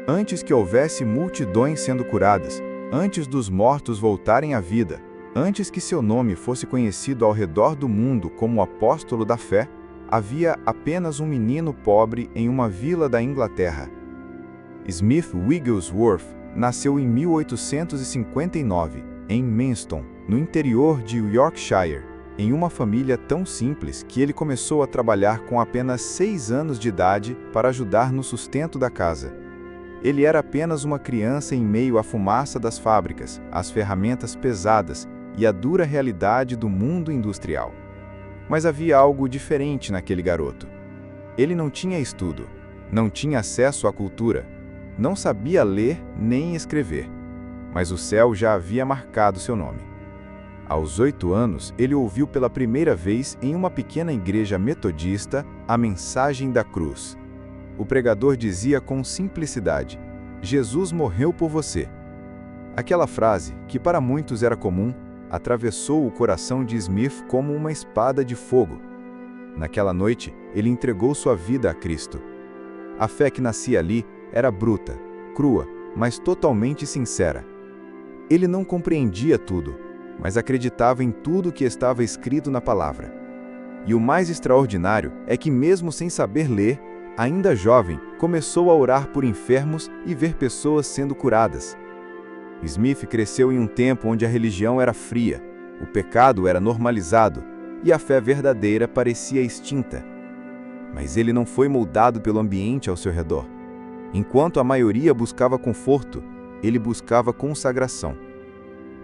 Antes que houvesse multidões sendo curadas, antes dos mortos voltarem à vida, antes que seu nome fosse conhecido ao redor do mundo como o apóstolo da fé, havia apenas um menino pobre em uma vila da Inglaterra. Smith Wigglesworth nasceu em 1859, em Manston, no interior de Yorkshire, em uma família tão simples que ele começou a trabalhar com apenas 6 anos de idade para ajudar no sustento da casa. Ele era apenas uma criança em meio à fumaça das fábricas, às ferramentas pesadas e à dura realidade do mundo industrial. Mas havia algo diferente naquele garoto. Ele não tinha estudo, não tinha acesso à cultura, não sabia ler nem escrever, mas o céu já havia marcado seu nome. Aos 8 anos, ele ouviu pela primeira vez em uma pequena igreja metodista a mensagem da cruz. O pregador dizia com simplicidade: Jesus morreu por você. Aquela frase, que para muitos era comum, atravessou o coração de Smith como uma espada de fogo. Naquela noite, ele entregou sua vida a Cristo. A fé que nascia ali era bruta, crua, mas totalmente sincera. Ele não compreendia tudo, mas acreditava em tudo que estava escrito na palavra. E o mais extraordinário é que, mesmo sem saber ler, ainda jovem, começou a orar por enfermos e ver pessoas sendo curadas. Smith cresceu em um tempo onde a religião era fria, o pecado era normalizado e a fé verdadeira parecia extinta. Mas ele não foi moldado pelo ambiente ao seu redor. Enquanto a maioria buscava conforto, ele buscava consagração.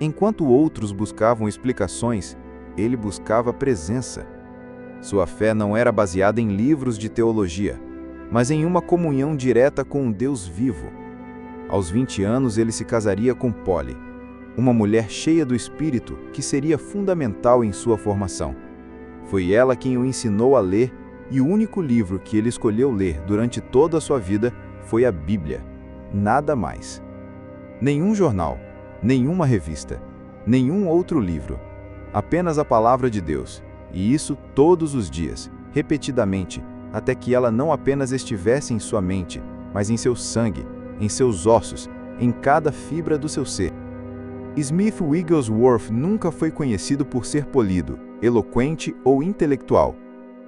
Enquanto outros buscavam explicações, ele buscava presença. Sua fé não era baseada em livros de teologia, mas em uma comunhão direta com um Deus vivo. Aos 20 anos ele se casaria com Polly, uma mulher cheia do Espírito que seria fundamental em sua formação. Foi ela quem o ensinou a ler, e o único livro que ele escolheu ler durante toda a sua vida foi a Bíblia. Nada mais. Nenhum jornal, nenhuma revista, nenhum outro livro. Apenas a palavra de Deus, e isso todos os dias, repetidamente, até que ela não apenas estivesse em sua mente, mas em seu sangue, em seus ossos, em cada fibra do seu ser. Smith Wigglesworth nunca foi conhecido por ser polido, eloquente ou intelectual,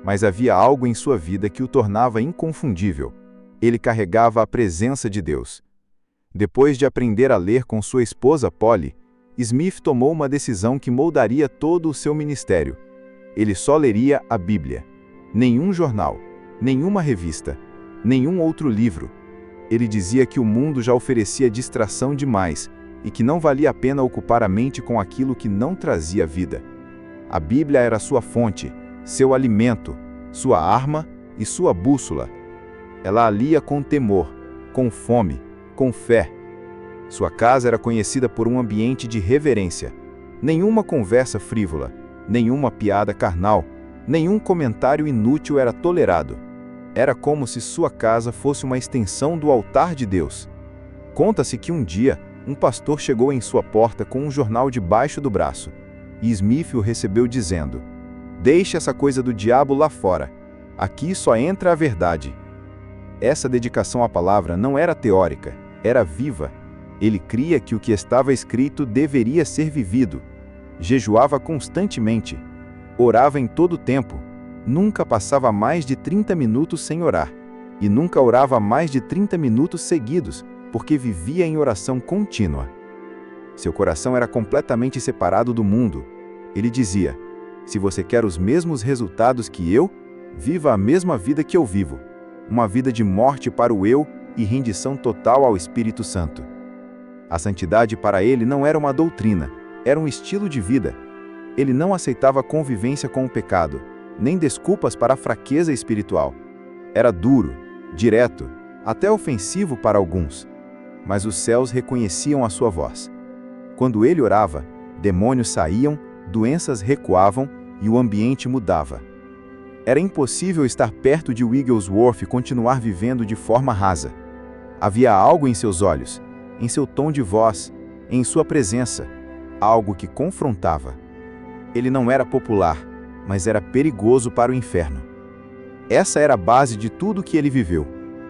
mas havia algo em sua vida que o tornava inconfundível. Ele carregava a presença de Deus. Depois de aprender a ler com sua esposa Polly, Smith tomou uma decisão que moldaria todo o seu ministério. Ele só leria a Bíblia. Nenhum jornal, nenhuma revista, nenhum outro livro. Ele dizia que o mundo já oferecia distração demais e que não valia a pena ocupar a mente com aquilo que não trazia vida. A Bíblia era sua fonte, seu alimento, sua arma e sua bússola. Ela a lia com temor, com fome, com fé. Sua casa era conhecida por um ambiente de reverência. Nenhuma conversa frívola, nenhuma piada carnal, nenhum comentário inútil era tolerado. Era como se sua casa fosse uma extensão do altar de Deus. Conta-se que um dia, um pastor chegou em sua porta com um jornal debaixo do braço, e Smith o recebeu dizendo: "Deixe essa coisa do diabo lá fora. Aqui só entra a verdade." Essa dedicação à palavra não era teórica, era viva. Ele cria que o que estava escrito deveria ser vivido. Jejuava constantemente. Orava em todo o tempo. Nunca passava mais de 30 minutos sem orar. E nunca orava mais de 30 minutos seguidos, porque vivia em oração contínua. Seu coração era completamente separado do mundo. Ele dizia: "Se você quer os mesmos resultados que eu, viva a mesma vida que eu vivo. Uma vida de morte para o eu e rendição total ao Espírito Santo." A santidade para ele não era uma doutrina, era um estilo de vida. Ele não aceitava convivência com o pecado, nem desculpas para a fraqueza espiritual. Era duro, direto, até ofensivo para alguns. Mas os céus reconheciam a sua voz. Quando ele orava, demônios saíam, doenças recuavam e o ambiente mudava. Era impossível estar perto de Wigglesworth e continuar vivendo de forma rasa. Havia algo em seus olhos, em seu tom de voz, em sua presença, algo que confrontava. Ele não era popular, mas era perigoso para o inferno. Essa era a base de tudo que ele viveu,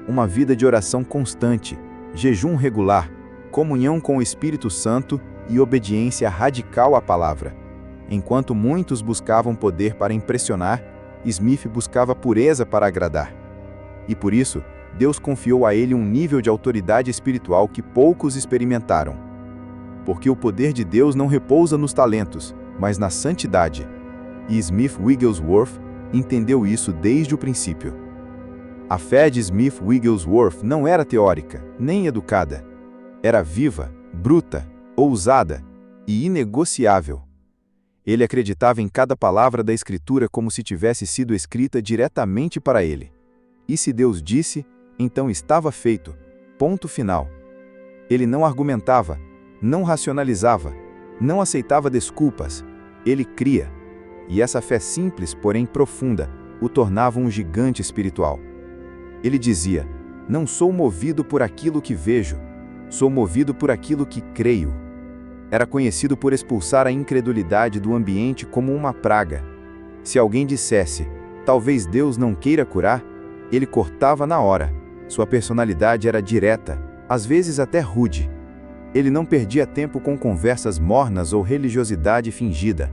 uma vida de oração constante, jejum regular, comunhão com o Espírito Santo e obediência radical à palavra. Enquanto muitos buscavam poder para impressionar, Smith buscava pureza para agradar. E por isso, Deus confiou a ele um nível de autoridade espiritual que poucos experimentaram. Porque o poder de Deus não repousa nos talentos, mas na santidade. E Smith Wigglesworth entendeu isso desde o princípio. A fé de Smith Wigglesworth não era teórica, nem educada. Era viva, bruta, ousada e inegociável. Ele acreditava em cada palavra da Escritura como se tivesse sido escrita diretamente para ele. E se Deus disse, então estava feito. Ponto final. Ele não argumentava, não racionalizava, não aceitava desculpas. Ele cria. E essa fé simples, porém profunda, o tornava um gigante espiritual. Ele dizia: não sou movido por aquilo que vejo, sou movido por aquilo que creio. Era conhecido por expulsar a incredulidade do ambiente como uma praga. Se alguém dissesse, talvez Deus não queira curar, ele cortava na hora. Sua personalidade era direta, às vezes até rude. Ele não perdia tempo com conversas mornas ou religiosidade fingida.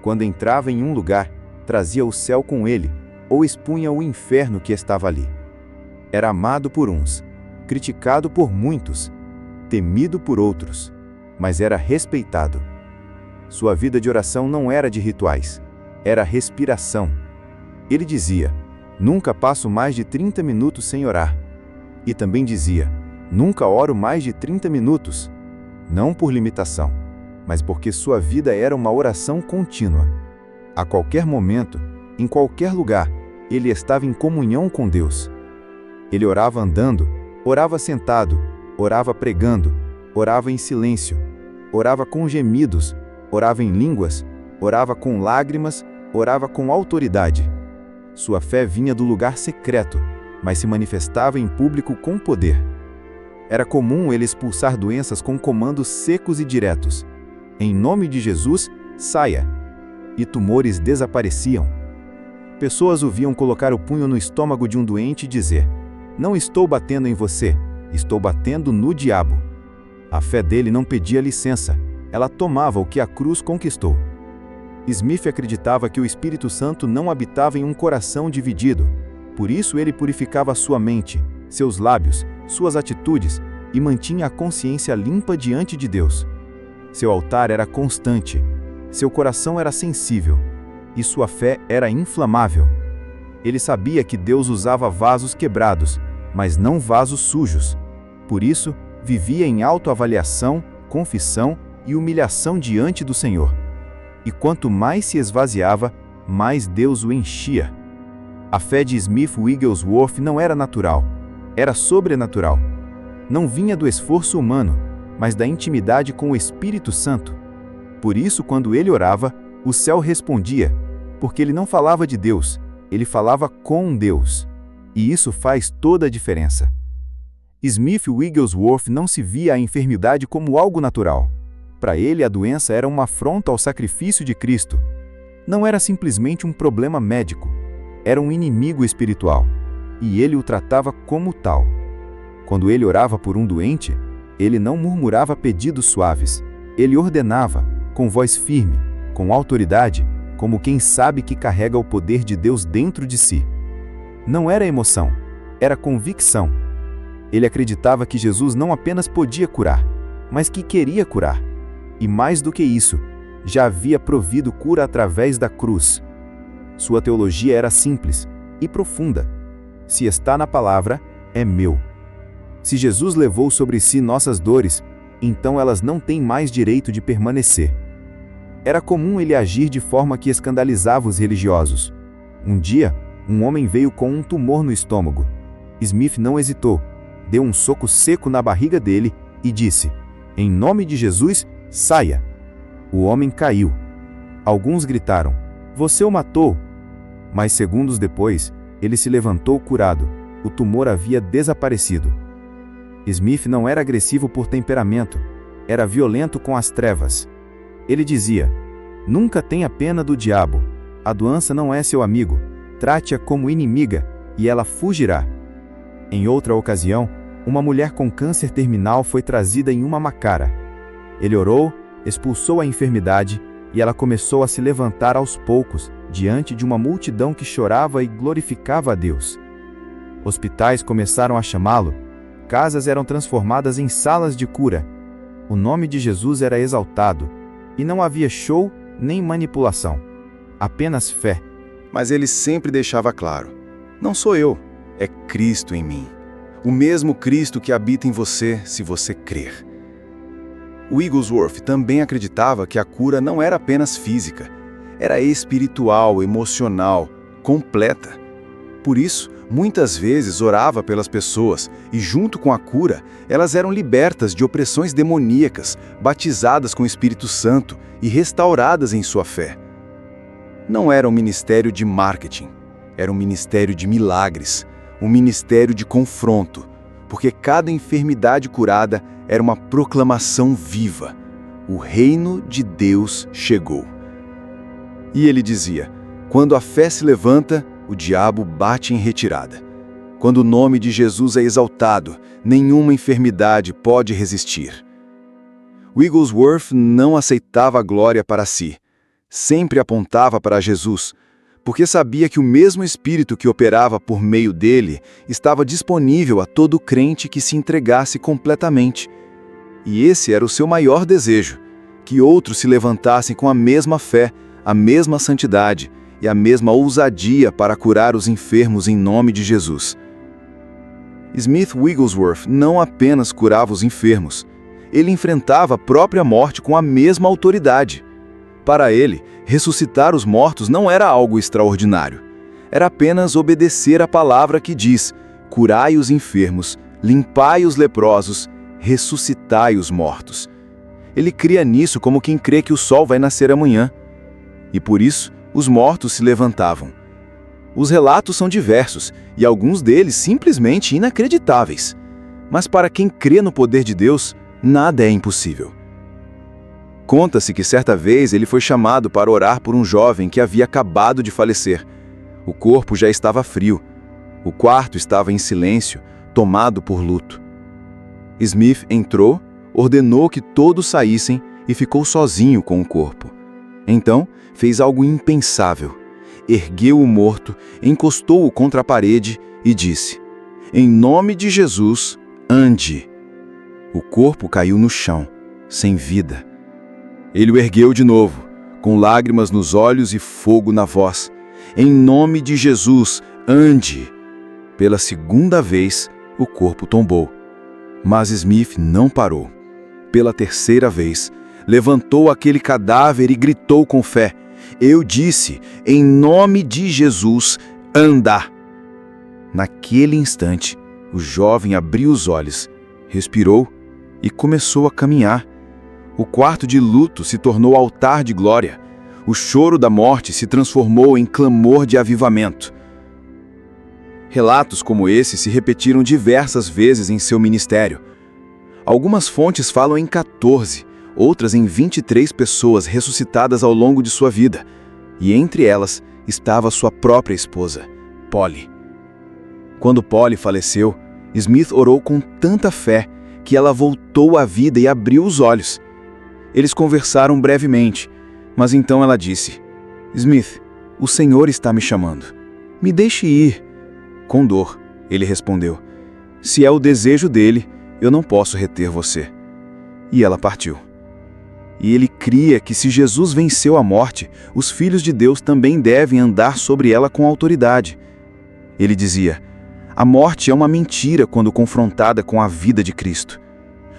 Quando entrava em um lugar, trazia o céu com ele, ou expunha o inferno que estava ali. Era amado por uns, criticado por muitos, temido por outros, mas era respeitado. Sua vida de oração não era de rituais, era respiração. Ele dizia: nunca passo mais de 30 minutos sem orar. E também dizia: nunca oro mais de 30 minutos. Não por limitação, mas porque sua vida era uma oração contínua. A qualquer momento, em qualquer lugar, ele estava em comunhão com Deus. Ele orava andando, orava sentado, orava pregando, orava em silêncio, orava com gemidos, orava em línguas, orava com lágrimas, orava com autoridade. Sua fé vinha do lugar secreto, mas se manifestava em público com poder. Era comum ele expulsar doenças com comandos secos e diretos. Em nome de Jesus, saia! E tumores desapareciam. Pessoas o viam colocar o punho no estômago de um doente e dizer: não estou batendo em você, estou batendo no diabo. A fé dele não pedia licença, ela tomava o que a cruz conquistou. Smith acreditava que o Espírito Santo não habitava em um coração dividido. Por isso ele purificava sua mente, seus lábios, suas atitudes e mantinha a consciência limpa diante de Deus. Seu altar era constante, seu coração era sensível e sua fé era inflamável. Ele sabia que Deus usava vasos quebrados, mas não vasos sujos. Por isso, vivia em autoavaliação, confissão e humilhação diante do Senhor. E quanto mais se esvaziava, mais Deus o enchia. A fé de Smith Wigglesworth não era natural, era sobrenatural. Não vinha do esforço humano, mas da intimidade com o Espírito Santo. Por isso, quando ele orava, o céu respondia, porque ele não falava de Deus, ele falava com Deus. E isso faz toda a diferença. Smith Wigglesworth não se via a enfermidade como algo natural. Para ele, a doença era uma afronta ao sacrifício de Cristo. Não era simplesmente um problema médico, era um inimigo espiritual, e ele o tratava como tal. Quando ele orava por um doente, ele não murmurava pedidos suaves, ele ordenava, com voz firme, com autoridade, como quem sabe que carrega o poder de Deus dentro de si. Não era emoção, era convicção. Ele acreditava que Jesus não apenas podia curar, mas que queria curar. E mais do que isso, já havia provido cura através da cruz. Sua teologia era simples e profunda. Se está na palavra, é meu. Se Jesus levou sobre si nossas dores, então elas não têm mais direito de permanecer. Era comum ele agir de forma que escandalizava os religiosos. Um dia, um homem veio com um tumor no estômago. Smith não hesitou, deu um soco seco na barriga dele e disse: em nome de Jesus, saia! O homem caiu. Alguns gritaram: você o matou! Mas segundos depois, ele se levantou curado. O tumor havia desaparecido. Smith não era agressivo por temperamento, era violento com as trevas. Ele dizia: nunca tenha pena do diabo. A doença não é seu amigo. Trate-a como inimiga, e ela fugirá. Em outra ocasião, uma mulher com câncer terminal foi trazida em uma macara. Ele orou, expulsou a enfermidade e ela começou a se levantar aos poucos diante de uma multidão que chorava e glorificava a Deus. Hospitais começaram a chamá-lo, casas eram transformadas em salas de cura. O nome de Jesus era exaltado e não havia show nem manipulação, apenas fé. Mas ele sempre deixava claro: não sou eu, é Cristo em mim. O mesmo Cristo que habita em você se você crer. Wigglesworth também acreditava que a cura não era apenas física, era espiritual, emocional, completa. Por isso, muitas vezes orava pelas pessoas e, junto com a cura, elas eram libertas de opressões demoníacas, batizadas com o Espírito Santo e restauradas em sua fé. Não era um ministério de marketing, era um ministério de milagres, um ministério de confronto, porque cada enfermidade curada era uma proclamação viva. O reino de Deus chegou. E ele dizia: quando a fé se levanta, o diabo bate em retirada. Quando o nome de Jesus é exaltado, nenhuma enfermidade pode resistir. Wigglesworth não aceitava a glória para si. Sempre apontava para Jesus, porque sabia que o mesmo Espírito que operava por meio dele estava disponível a todo crente que se entregasse completamente. E esse era o seu maior desejo, que outros se levantassem com a mesma fé, a mesma santidade e a mesma ousadia para curar os enfermos em nome de Jesus. Smith Wigglesworth não apenas curava os enfermos, ele enfrentava a própria morte com a mesma autoridade. Para ele, ressuscitar os mortos não era algo extraordinário. Era apenas obedecer a palavra que diz: curai os enfermos, limpai os leprosos, ressuscitai os mortos. Ele cria nisso como quem crê que o sol vai nascer amanhã. E por isso, os mortos se levantavam. Os relatos são diversos, e alguns deles simplesmente inacreditáveis. Mas para quem crê no poder de Deus, nada é impossível. Conta-se que certa vez ele foi chamado para orar por um jovem que havia acabado de falecer. O corpo já estava frio. O quarto estava em silêncio, tomado por luto. Smith entrou, ordenou que todos saíssem e ficou sozinho com o corpo. Então, fez algo impensável. Ergueu o morto, encostou-o contra a parede e disse: em nome de Jesus, ande. O corpo caiu no chão, sem vida. Ele o ergueu de novo, com lágrimas nos olhos e fogo na voz. Em nome de Jesus, ande. Pela segunda vez, o corpo tombou. Mas Smith não parou. Pela terceira vez, levantou aquele cadáver e gritou com fé: eu disse, em nome de Jesus, anda. Naquele instante, o jovem abriu os olhos, respirou e começou a caminhar. O quarto de luto se tornou altar de glória. O choro da morte se transformou em clamor de avivamento. Relatos como esse se repetiram diversas vezes em seu ministério. Algumas fontes falam em 14, outras em 23 pessoas ressuscitadas ao longo de sua vida, e entre elas estava sua própria esposa, Polly. Quando Polly faleceu, Smith orou com tanta fé que ela voltou à vida e abriu os olhos. Eles conversaram brevemente, mas então ela disse: Smith, o Senhor está me chamando. Me deixe ir. Com dor, ele respondeu: se é o desejo dele, eu não posso reter você. E ela partiu. E ele cria que se Jesus venceu a morte, os filhos de Deus também devem andar sobre ela com autoridade. Ele dizia: a morte é uma mentira quando confrontada com a vida de Cristo.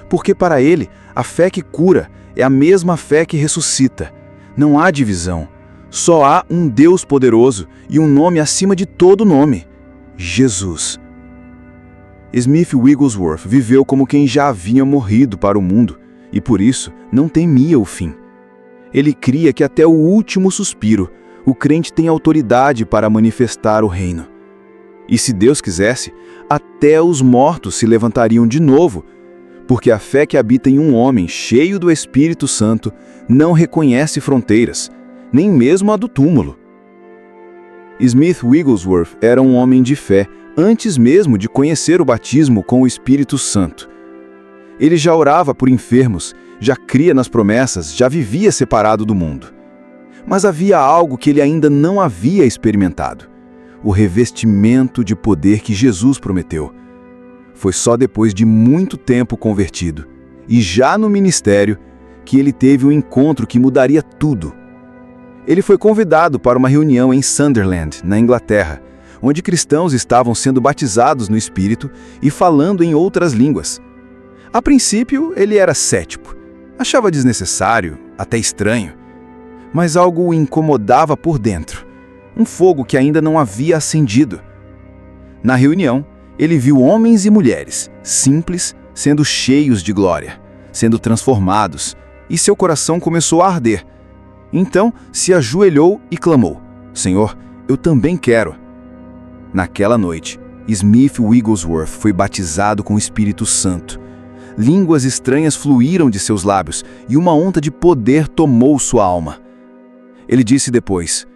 Porque para ele, a fé que cura é a mesma fé que ressuscita. Não há divisão. Só há um Deus poderoso e um nome acima de todo nome: Jesus. Smith Wigglesworth viveu como quem já havia morrido para o mundo e, por isso, não temia o fim. Ele cria que até o último suspiro, o crente tem autoridade para manifestar o reino. E se Deus quisesse, até os mortos se levantariam de novo, porque a fé que habita em um homem cheio do Espírito Santo não reconhece fronteiras, nem mesmo a do túmulo. Smith Wigglesworth era um homem de fé antes mesmo de conhecer o batismo com o Espírito Santo. Ele já orava por enfermos, já cria nas promessas, já vivia separado do mundo. Mas havia algo que ele ainda não havia experimentado: o revestimento de poder que Jesus prometeu. Foi só depois de muito tempo convertido, e já no ministério, que ele teve um encontro que mudaria tudo. Ele foi convidado para uma reunião em Sunderland, na Inglaterra, onde cristãos estavam sendo batizados no Espírito e falando em outras línguas. A princípio, ele era cético, achava desnecessário, até estranho, mas algo o incomodava por dentro, um fogo que ainda não havia acendido. Na reunião, ele viu homens e mulheres, simples, sendo cheios de glória, sendo transformados, e seu coração começou a arder. Então se ajoelhou e clamou: Senhor, eu também quero. Naquela noite, Smith Wigglesworth foi batizado com o Espírito Santo. Línguas estranhas fluíram de seus lábios e uma onda de poder tomou sua alma. Ele disse depois: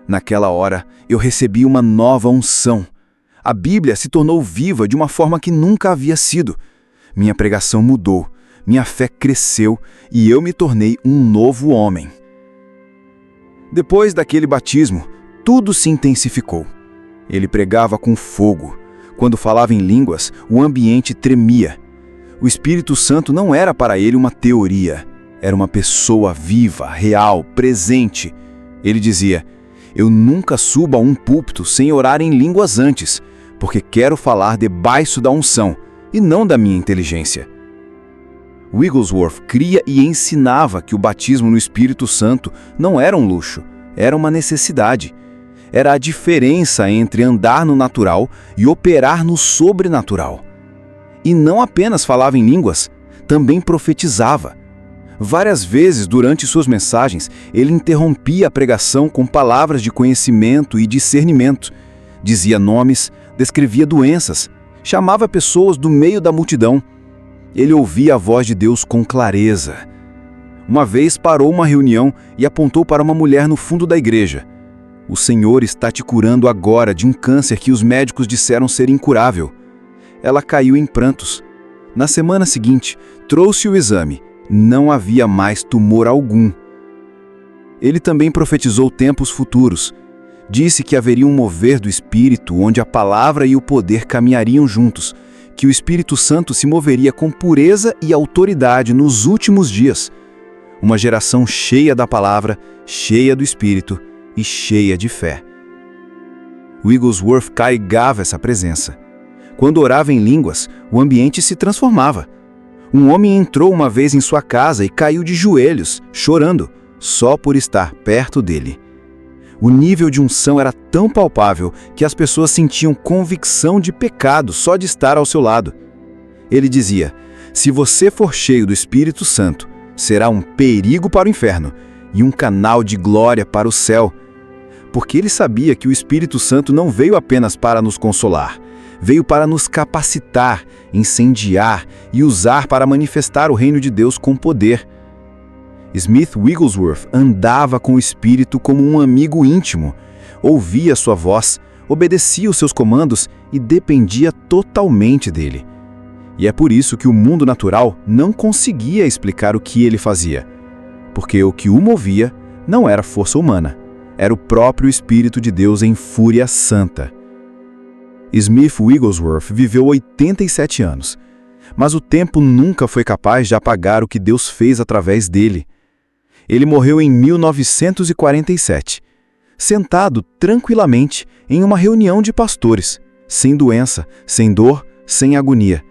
naquela hora eu recebi uma nova unção. A Bíblia se tornou viva de uma forma que nunca havia sido. Minha pregação mudou, minha fé cresceu e eu me tornei um novo homem. Depois daquele batismo, tudo se intensificou. Ele pregava com fogo. Quando falava em línguas, o ambiente tremia. O Espírito Santo não era para ele uma teoria, era uma pessoa viva, real, presente. Ele dizia: eu nunca subo a um púlpito sem orar em línguas antes, porque quero falar debaixo da unção e não da minha inteligência. Wigglesworth cria e ensinava que o batismo no Espírito Santo não era um luxo, era uma necessidade. Era a diferença entre andar no natural e operar no sobrenatural. E não apenas falava em línguas, também profetizava. Várias vezes durante suas mensagens, ele interrompia a pregação com palavras de conhecimento e discernimento. Dizia nomes, descrevia doenças, chamava pessoas do meio da multidão. Ele ouvia a voz de Deus com clareza. Uma vez parou uma reunião e apontou para uma mulher no fundo da igreja. O Senhor está te curando agora de um câncer que os médicos disseram ser incurável. Ela caiu em prantos. Na semana seguinte, trouxe o exame. Não havia mais tumor algum. Ele também profetizou tempos futuros. Disse que haveria um mover do Espírito onde a palavra e o poder caminhariam juntos, que o Espírito Santo se moveria com pureza e autoridade nos últimos dias. Uma geração cheia da palavra, cheia do Espírito e cheia de fé. Wigglesworth carregava essa presença. Quando orava em línguas, o ambiente se transformava. Um homem entrou uma vez em sua casa e caiu de joelhos, chorando, só por estar perto dele. O nível de unção era tão palpável que as pessoas sentiam convicção de pecado só de estar ao seu lado. Ele dizia: se você for cheio do Espírito Santo, será um perigo para o inferno e um canal de glória para o céu. Porque ele sabia que o Espírito Santo não veio apenas para nos consolar, veio para nos capacitar, incendiar e usar para manifestar o reino de Deus com poder. Smith Wigglesworth andava com o Espírito como um amigo íntimo, ouvia sua voz, obedecia os seus comandos e dependia totalmente dele. E é por isso que o mundo natural não conseguia explicar o que ele fazia, porque o que o movia não era força humana, era o próprio Espírito de Deus em fúria santa. Smith Wigglesworth viveu 87 anos, mas o tempo nunca foi capaz de apagar o que Deus fez através dele. Ele morreu em 1947, sentado tranquilamente em uma reunião de pastores, sem doença, sem dor, sem agonia.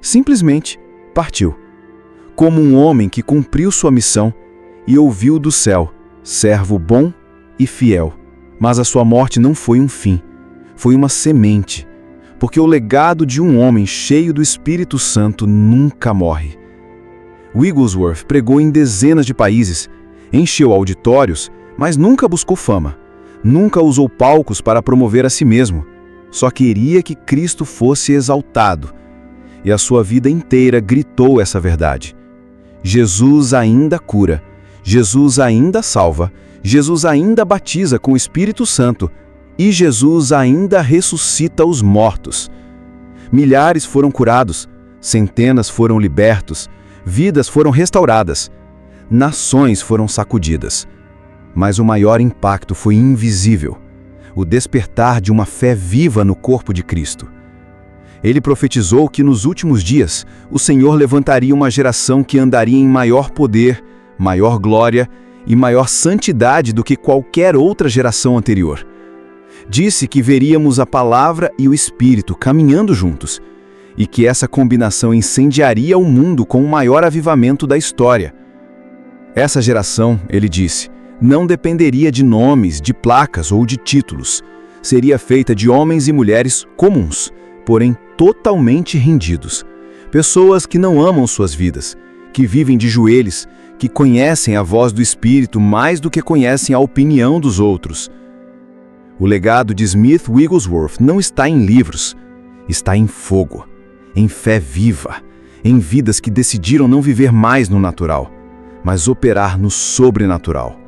Simplesmente partiu, como um homem que cumpriu sua missão e ouviu do céu: servo bom e fiel. Mas a sua morte não foi um fim, foi uma semente, porque o legado de um homem cheio do Espírito Santo nunca morre. Wigglesworth pregou em dezenas de países, encheu auditórios, mas nunca buscou fama, nunca usou palcos para promover a si mesmo, só queria que Cristo fosse exaltado. E a sua vida inteira gritou essa verdade. Jesus ainda cura, Jesus ainda salva, Jesus ainda batiza com o Espírito Santo, E Jesus ainda ressuscita os mortos. Milhares foram curados, centenas foram libertos, vidas foram restauradas, nações foram sacudidas. Mas o maior impacto foi invisível, o despertar de uma fé viva no corpo de Cristo. Ele profetizou que nos últimos dias o Senhor levantaria uma geração que andaria em maior poder, maior glória e maior santidade do que qualquer outra geração anterior. Disse que veríamos a palavra e o Espírito caminhando juntos, e que essa combinação incendiaria o mundo com o maior avivamento da história. Essa geração, ele disse, não dependeria de nomes, de placas ou de títulos. Seria feita de homens e mulheres comuns, porém totalmente rendidos. Pessoas que não amam suas vidas, que vivem de joelhos, que conhecem a voz do Espírito mais do que conhecem a opinião dos outros. O legado de Smith Wigglesworth não está em livros, está em fogo, em fé viva, em vidas que decidiram não viver mais no natural, mas operar no sobrenatural.